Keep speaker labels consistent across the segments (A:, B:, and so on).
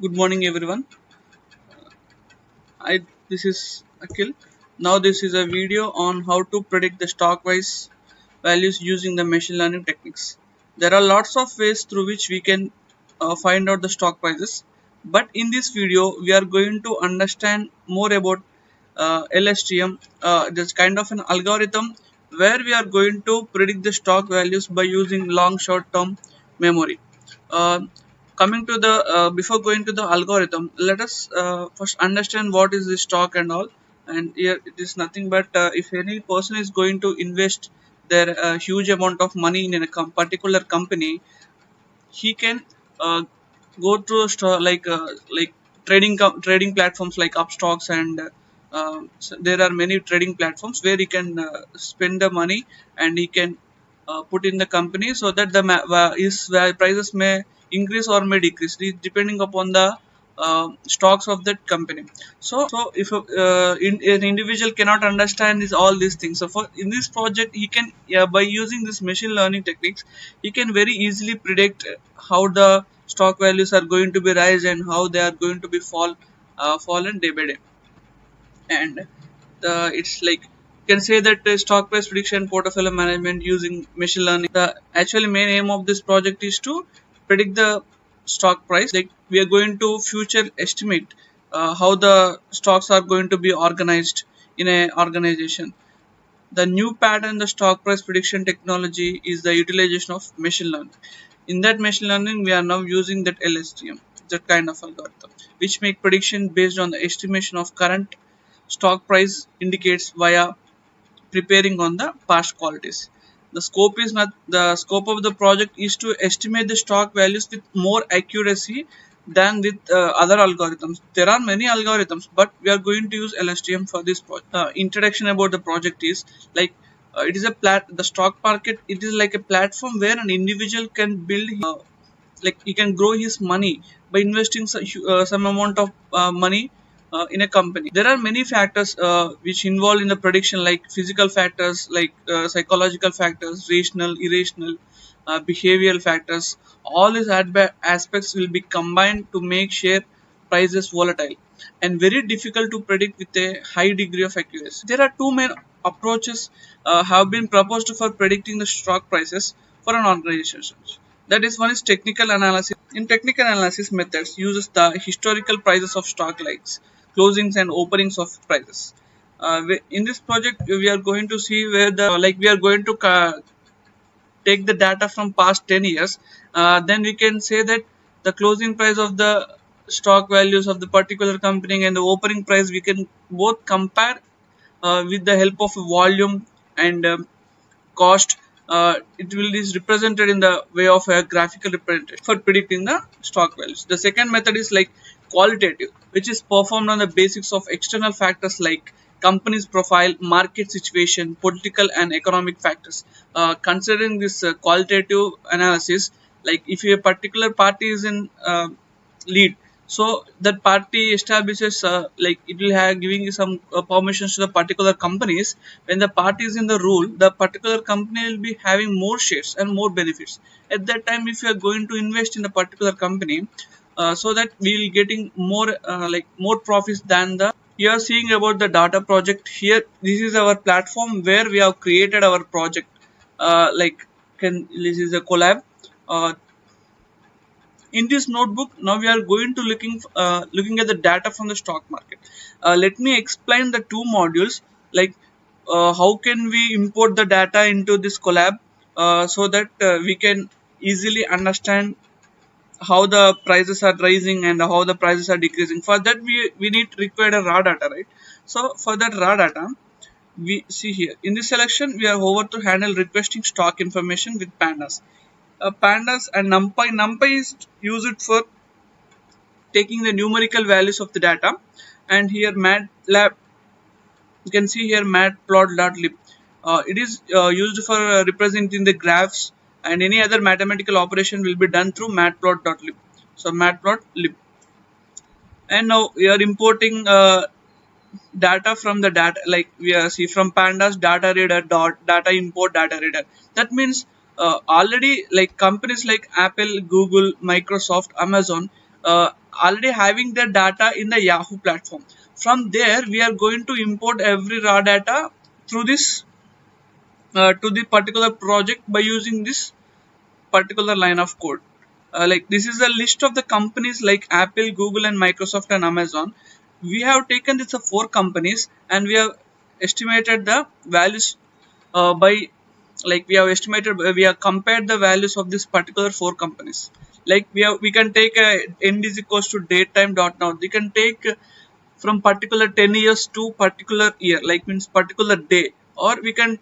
A: Good morning, everyone. This is Akhil. Now, this is a video on how to predict the stock price values using the machine learning techniques. There are lots of ways through which we can find out the stock prices, but in this video, we are going to understand more about LSTM. That's kind of an algorithm where we are going to predict the stock values by using long short-term memory. Uh, Coming to the before going to the algorithm, let us first understand what is the stock and all. And here it is nothing but if any person is going to invest their huge amount of money in a particular company, he can go to a store like trading platforms like Upstocks and so there are many trading platforms where he can spend the money and he can put in the company so that his prices may increase or may decrease depending upon the stocks of that company. So if an individual cannot understand all these things, so for in this project he can, by using this machine learning techniques, he can very easily predict how the stock values are going to be rise and how they are going to be fallen day by day. And it's like you can say that stock price prediction portfolio management using machine learning. The actually main aim of this project is to predict the stock price. Like we are going to future estimate how the stocks are going to be organized in a organization. The new pattern the stock price prediction technology is the utilization of machine learning. In that machine learning, we are now using that LSTM, that kind of algorithm, which make prediction based on the estimation of current stock price indicates via preparing on the past qualities. The scope of the project is to estimate the stock values with more accuracy than with other algorithms. There are many algorithms, but we are going to use LSTM for this project. Introduction about the project is like it is the stock market. It is like a platform where an individual can build like he can grow his money by investing some amount of money in a company. There are many factors which involve in the prediction, like physical factors, like psychological factors, rational, irrational, behavioral factors. All these aspects will be combined to make share prices volatile and very difficult to predict with a high degree of accuracy. There are two main approaches have been proposed for predicting the stock prices for an organization. That is, one is technical analysis. In technical analysis methods uses the historical prices of stock, likes closings and openings of prices. In this project, we are going to see where the like we are going to take the data from past 10 years. Then we can say that the closing price of the stock values of the particular company and the opening price we can both compare with the help of volume and cost. It will is represented in the way of a graphical representation for predicting the stock values. The second method is like qualitative, which is performed on the basis of external factors like company's profile, market situation, political and economic factors. Considering this qualitative analysis, like if a particular party is in lead, so that party establishes like it will have giving you some permissions to the particular companies. When the party is in the rule, the particular company will be having more shares and more benefits. At that time, if you are going to invest in a particular company, so that we will getting more like more profits than the you are seeing about the data project here. This is our platform where we have created our project. Like can this is a collab. In this notebook, now we are going to looking at the data from the stock market. Let me explain the two modules, like how can we import the data into this collab so that we can easily understand how the prices are rising and how the prices are decreasing. For that, we need required a raw data, right? So for that raw data, we see here in this selection we are over to handle requesting stock information with pandas. Pandas and NumPy is used for taking the numerical values of the data. And here MATLAB, you can see here matplot.lib. It is used for representing the graphs, and any other mathematical operation will be done through matplot.lib. So matplot.lib. And now we are importing data from the data, like we are see from pandas data reader dot data import data reader. That means already like companies like Apple, Google, Microsoft, Amazon already having their data in the Yahoo platform. From there we are going to import every raw data through this to the particular project by using this particular line of code. Like this is a list of the companies like Apple, Google and Microsoft and Amazon. We have taken these 4 companies and we have estimated the values by like we have compared the values of this particular 4 companies. Like we can take a end is equals to datetime dot now. We can take from particular 10 years to particular year, like means particular day, or we can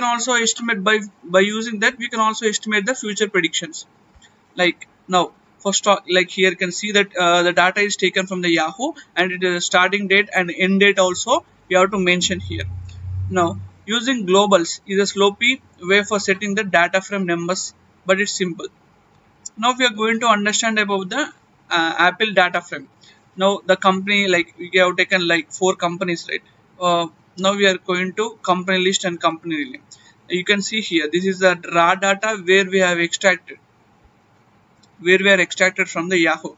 A: also estimate by using that we can also estimate the future predictions. Like now for stock, like here you can see that the data is taken from the Yahoo and it is a starting date and end date also we have to mention here. Now using globals is a sloppy way for setting the data frame numbers, but it's simple. Now we are going to understand about the Apple data frame. Now the company, like we have taken like 4 companies, right? Now we are going to company list and company name. You can see here this is the raw data where we are extracted from the Yahoo.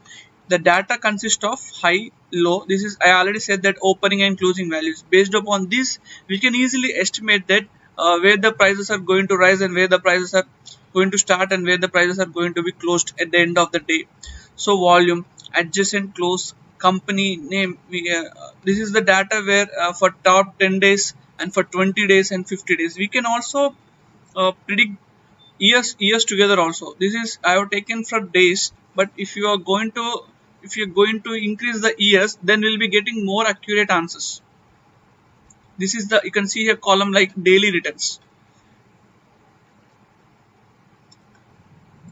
A: The data consists of high, low. This is, I already said that, opening and closing values. Based upon this, we can easily estimate that where the prices are going to rise and where the prices are going to start and where the prices are going to be closed at the end of the day. So volume, adjacent, close, company name. This is the data where for top 10 days and for 20 days and 50 days. We can also predict years together also. This is I have taken for days, but if you're going to increase the years, then we'll be getting more accurate answers. This is the, you can see here column like daily returns.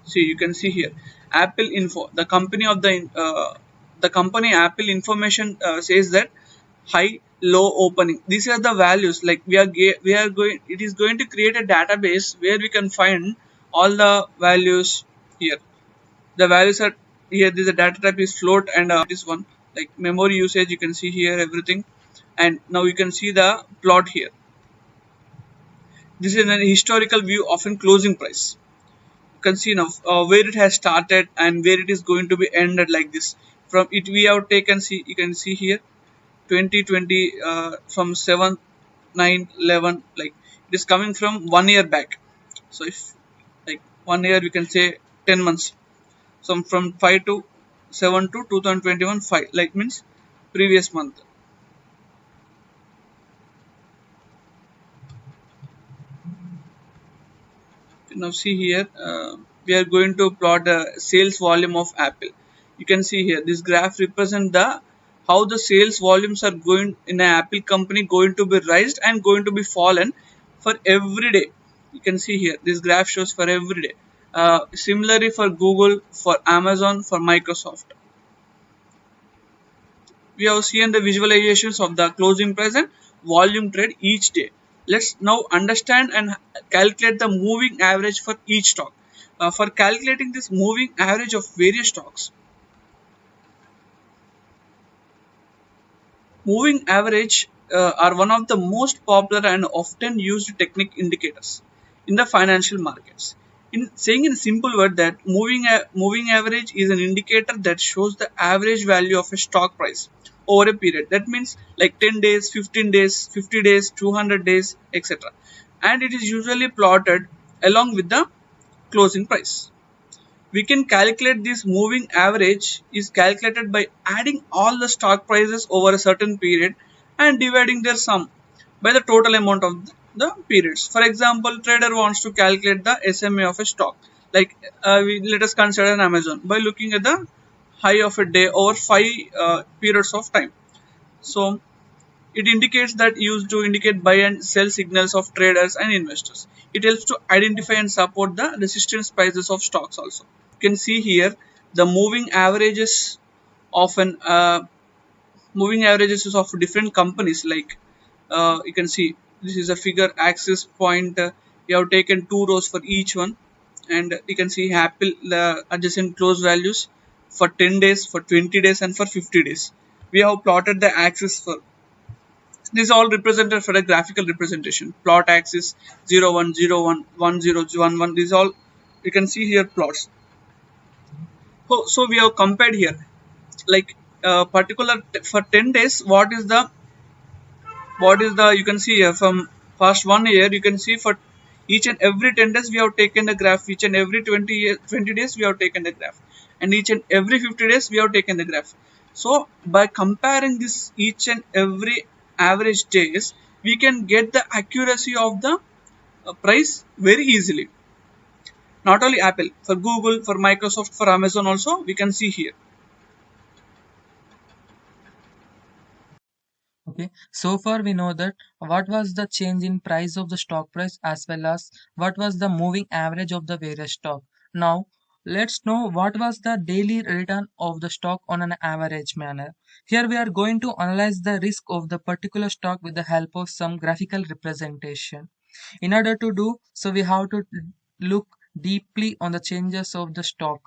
A: See, you can see here Apple info, the company of the company Apple information says that high, low, opening. These are the values. Like we are going, it is going to create a database where we can find all the values here. The values are here. This, the data type is float and this one like memory usage. You can see here everything, and now you can see the plot here. This is an historical view of a closing price. You can see now where it has started and where it is going to be ended, like this. From it we have taken, see, you can see here 2020 from 7 9 11, like it is coming from 1 year back. So if like 1 year, we can say 10 months. So from 5 to 7 to 2021 5, like means previous month. Now see here we are going to plot the sales volume of Apple. You can see here this graph represent the how the sales volumes are going in an Apple company, going to be raised and going to be fallen for every day. You can see here this graph shows for every day. Similarly for Google, for Amazon, for Microsoft. We have seen the visualizations of the closing price and volume trade each day. Let's now understand and calculate the moving average for each stock. For calculating this moving average of various stocks, moving average are one of the most popular and often used technique indicators in the financial markets. In saying in simple word that moving average is an indicator that shows the average value of a stock price over a period. That means like 10 days, 15 days, 50 days, 200 days, etc. And it is usually plotted along with the closing price. We can calculate this moving average is calculated by adding all the stock prices over a certain period and dividing their sum by the total amount of the periods. For example, trader wants to calculate the SMA of a stock. Like let us consider an Amazon by looking at the high of a day over 5 periods of time. So it indicates that used to indicate buy and sell signals of traders and investors. It helps to identify and support the resistance prices of stocks also. You can see here the moving averages of different companies. Like you can see this is a figure axis point. We have taken 2 rows for each one, and you can see Apple the adjacent close values for 10 days, for 20 days, and for 50 days. We have plotted the axis for this is all represented for a graphical representation. Plot axis 0 1 0 1 1 0 1 1. These all you can see here plots. So we have compared here like particular for 10 days, what is the you can see here from past 1 year, you can see for each and every 10 days we have taken the graph, each and every 20 days we have taken the graph, and each and every 50 days we have taken the graph. So by comparing this each and every average days, we can get the accuracy of the price very easily. Not only Apple, for Google, for Microsoft, for Amazon also we can see here.
B: Okay, so far we know that what was the change in price of the stock price as well as what was the moving average of the various stock. Now let's know what was the daily return of the stock on an average manner. Here we are going to analyze the risk of the particular stock with the help of some graphical representation. In order to do so, we have to look deeply on the changes of the stock.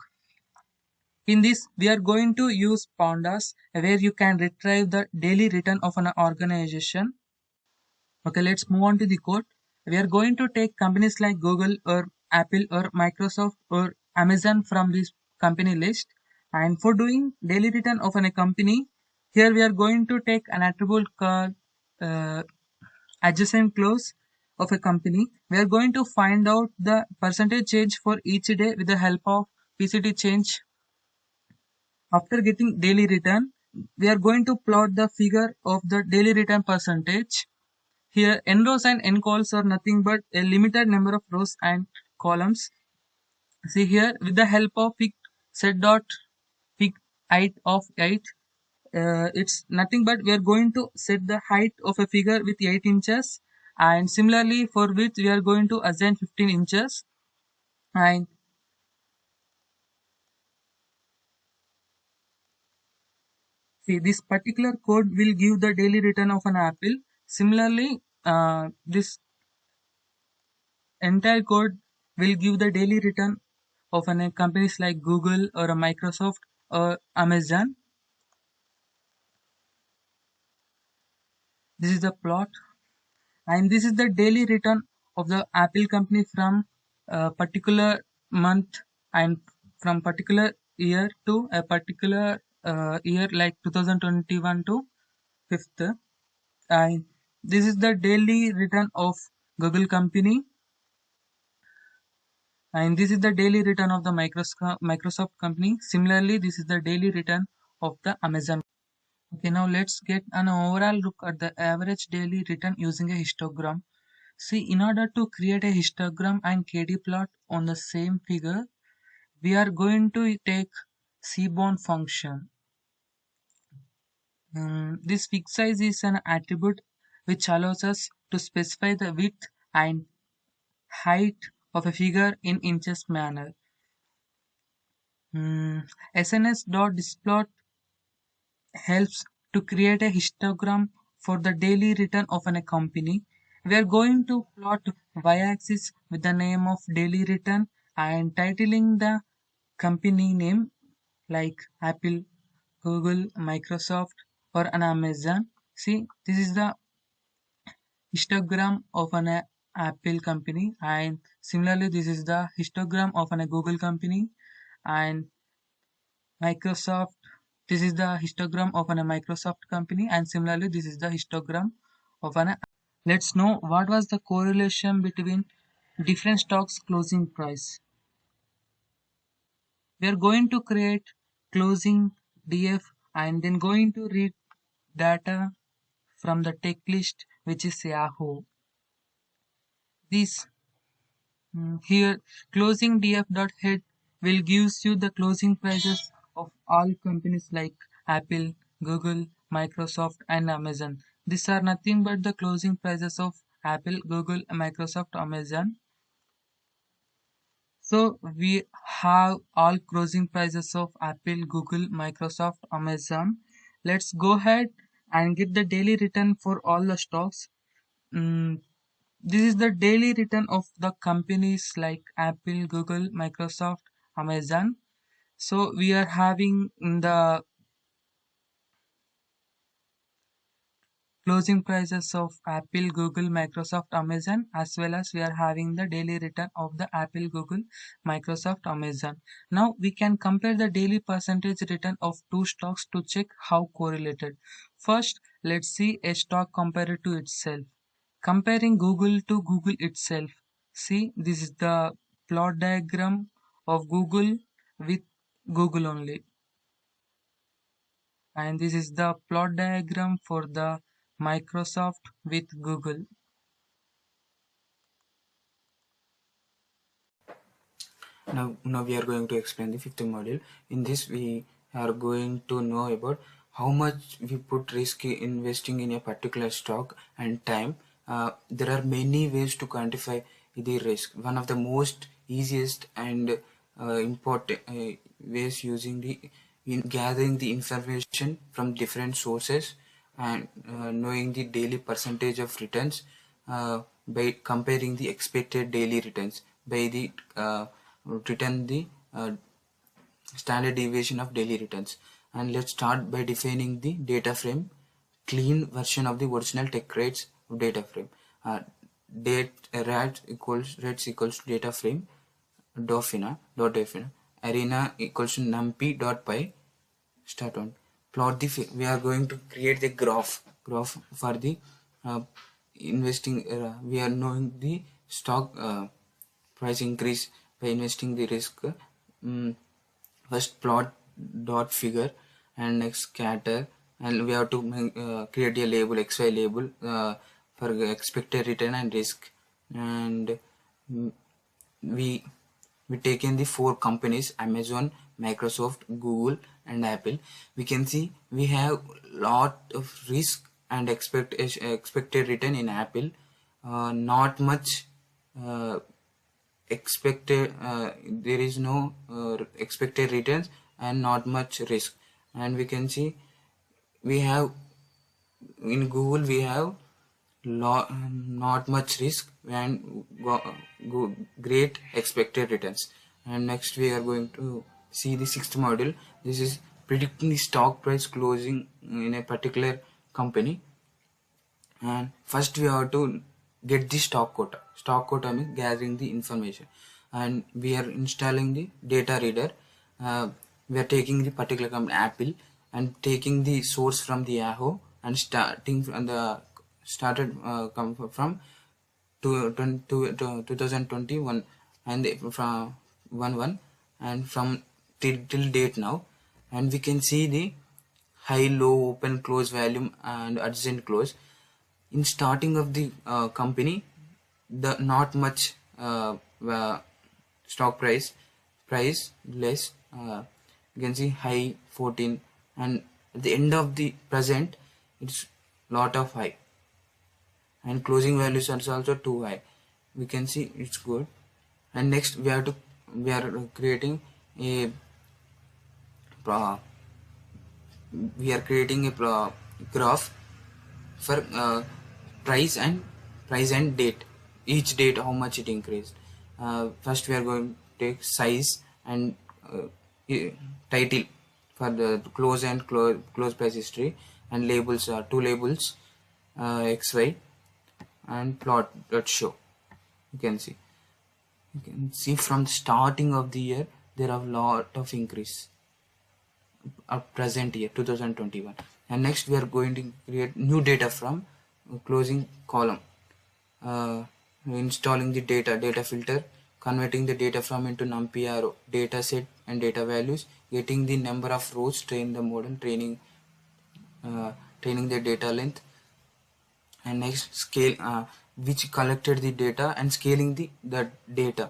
B: In this, we are going to use pandas where you can retrieve the daily return of an organization. Okay, let's move on to the code. We are going to take companies like Google or Apple or Microsoft or Amazon from this company list. And for doing daily return of a company, here we are going to take an attribute called uh, adjacent clause of a company. We are going to find out the percentage change for each day with the help of PCT change. After getting daily return, we are going to plot the figure of the daily return percentage. Here, n rows and n columns are nothing but a limited number of rows and columns. See here, with the help of pick set dot pick height of 8, it's nothing but we are going to set the height of a figure with 8 inches, and similarly for width we are going to assign 15 inches. And see, this particular code will give the daily return of an apple. Similarly, this entire code will give the daily return of an companies like Google or a Microsoft or Amazon. This is the plot, and this is the daily return of the Apple company from a particular month and from particular year to a particular year like 2021 to 5th. And this is the daily return of Google company, and this is the daily return of the Microsoft company. Similarly, this is the daily return of the Amazon. Okay, now let's get an overall look at the average daily return using a histogram. See, in order to create a histogram and KD plot on the same figure, we are going to take Seaborn function. This fixed size is an attribute which allows us to specify the width and height of a figure in inches manner. SNS.displot helps to create a histogram for the daily return of a company. We are going to plot y-axis with the name of daily return and titling the company name like Apple, Google, Microsoft or an Amazon. See, this is the histogram of an Apple company, and similarly this is the histogram of an Google company and Microsoft. This is the histogram of a Microsoft company, and similarly this is the histogram of an. Let's know what was the correlation between different stocks closing price. We are going to create closing DF and then going to read data from the tech list, which is Yahoo. This here closing df.head will gives you the closing prices of all companies like Apple, Google, Microsoft and Amazon. These are nothing but the closing prices of Apple, Google, Microsoft, Amazon. So we have all closing prices of Apple, Google, Microsoft, Amazon. Let's go ahead and get the daily return for all the stocks. Mm, this is the daily return of the companies like Apple, Google, Microsoft, Amazon. So we are having in the closing prices of Apple, Google, Microsoft, Amazon, as well as we are having the daily return of the Apple, Google, Microsoft, Amazon. Now we can compare the daily percentage return of two stocks to check how correlated. First, let's see a stock compared to itself. Comparing Google to Google itself. See, this is the plot diagram of Google with Google only. And this is the plot diagram for the Microsoft with Google.
C: Now we are going to explain the fifth module. In this, we are going to know about how much we put risk in investing in a particular stock and time. There are many ways to quantify the risk. One of the most easiest and important ways using the in gathering the information from different sources and knowing the daily percentage of returns by comparing the expected daily returns by the return the standard deviation of daily returns. And let's start by defining the data frame, clean version of the original tech rates of data frame. Date rates equals data frame dot defina arena equals to numpy dot py start on plot the we are going to create the graph for the uh, investing. We are knowing the stock price increase by investing the risk. First plot dot figure and next scatter, and we have to create a label xy label for expected return and risk. And we we taken the four companies: Amazon, Microsoft, Google and Apple. We can see we have lot of risk and expected return in Apple. Not much expected, there is no expected returns and not much risk. And we can see we have in Google we have not much risk and great expected returns. And next we are going to see the sixth module. This is predicting the stock price closing in a particular company. And first we have to get the stock quota means gathering the information, and we are installing the data reader. We are taking the particular company Apple and taking the source from the Yahoo and starting from the started come from 2021 and from 1 and from till date now. And we can see the high low open close volume and adjacent close. In starting of the company, the not much stock price less, you can see high 14, and at the end of the present it's lot of high, and closing values are also too high. We can see it's good. And next we are creating a graph for price and date, each date how much it increased. First we are going to take size and title for the close price history, and labels are two labels, xy and plot dot show. You can see from the starting of the year there are a lot of increase of present year 2021. And next we are going to create new data from closing column, installing the data filter, converting the data from into numpy arrow data set and data values, getting the number of rows, train the model, training the data length. And next scale, which collected the data, and scaling the data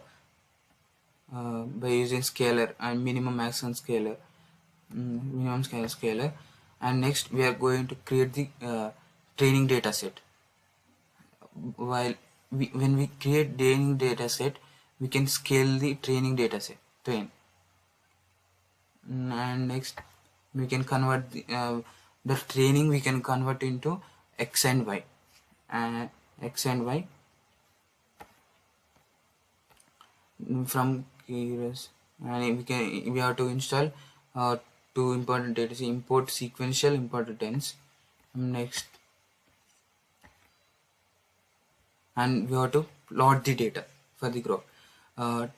C: by using scalar and minimum scalar. And next we are going to create the training data set. While when we create training data set, we can scale the training data set and next we can convert the training we can convert into x and y, from keys. And we have to install two important data, import sequential, import tens. Next and we have to plot the data for the graph.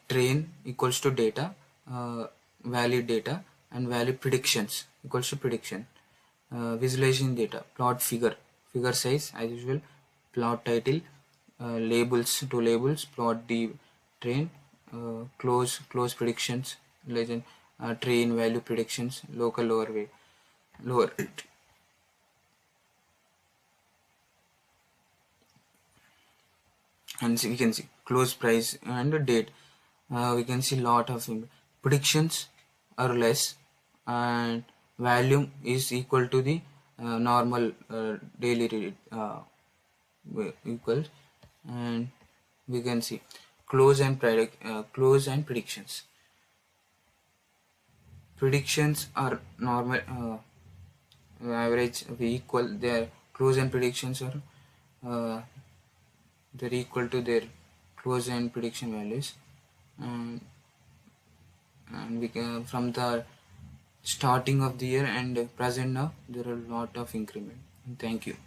C: Train equals to data, valid data, and valid predictions equals to prediction. Visualization data, plot figure size as usual, plot title, labels, two labels, plot the train, close predictions, legend, train value predictions, local lower way, lower. And we can see close price and date. We can see lot of predictions are less, and volume is equal to the normal daily rate, equals, and we can see close and predictions. Predictions are normal, average we equal their close, and predictions are uh, they're equal to their close and prediction values. And we can, from the starting of the year and present now, there are a lot of increment. Thank you.